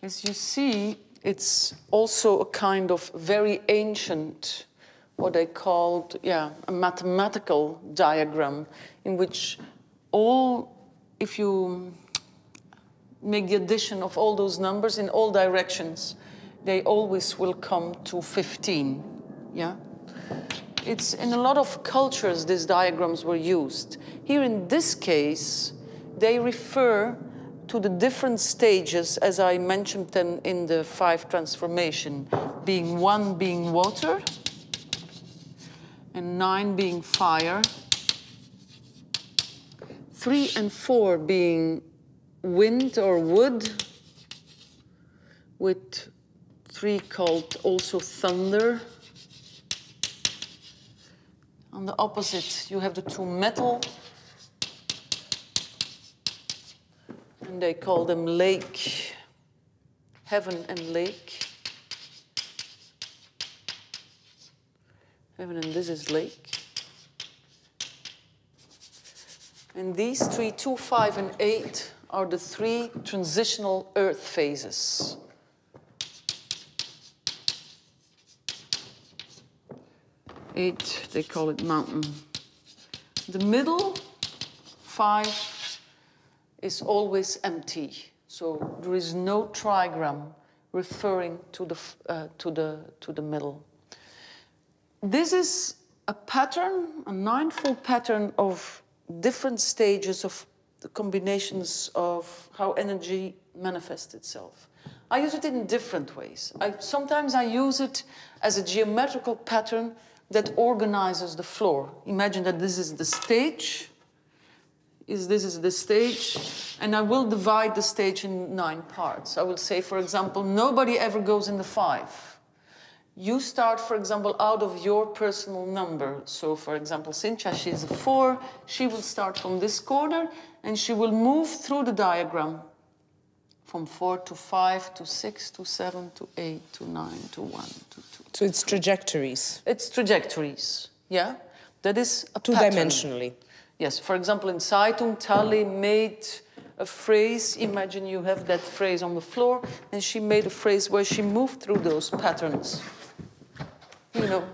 As you see, it's also a kind of very ancient, what they called, a mathematical diagram in which if you make the addition of all those numbers in all directions, they always will come to 15, yeah? It's in a lot of cultures these diagrams were used. Here in this case, they refer to the different stages as I mentioned them in the 5 transformation, being 1 being water, and 9 being fire, 3 and 4 being wind or wood, with 3 called also thunder. On the opposite, you have the 2 metal, and they call them lake, heaven and lake. Heaven and this is lake. And these 3, 2, 5, and 8 are the 3 transitional earth phases. Eight, they call it mountain. The middle, 5, is always empty. So there is no trigram referring to the middle. This is a pattern, a 9-fold pattern of different stages of the combinations of how energy manifests itself. I use it in different ways. Sometimes I use it as a geometrical pattern that organizes the floor. Imagine that this is the stage, this is the stage, and I will divide the stage in 9 parts. I will say, for example, nobody ever goes in the 5. You start, for example, out of your personal number. So, for example, Cynthia, she is a 4. She will start from this corner, and she will move through the diagram from 4 to 5 to 6 to 7 to 8 to 9 to 1 to 2. So it's trajectories. It's trajectories, yeah? That is a two-dimensionally. Yes, for example, in Zeitung, Tali made a phrase. Imagine you have that phrase on the floor, and she made a phrase where she moved through those patterns. You know,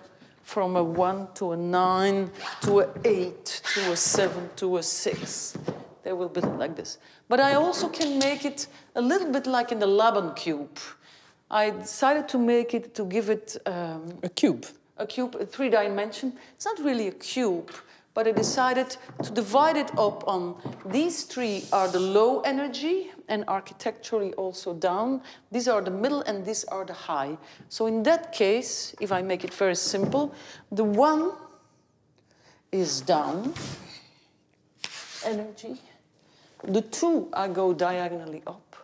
from a 1 to a 9 to an 8 to a 7 to a 6. They will be like this. But I also can make it a little bit like in the Laban cube. I decided to make it, to give it... a cube. A cube, a 3-dimension. It's not really a cube, but I decided to divide it up on these 3 are the low energy and architecturally also down. These are the middle and these are the high. So in that case, if I make it very simple, the 1 is down energy. The 2, I go diagonally up.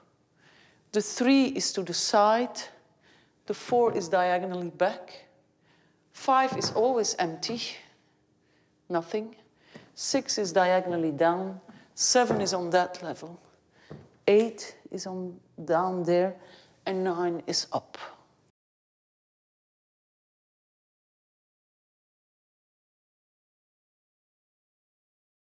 The 3 is to the side. The 4 is diagonally back. 5 is always empty. Nothing. 6 is diagonally down. 7 is on that level. 8 is on down there. And 9 is up.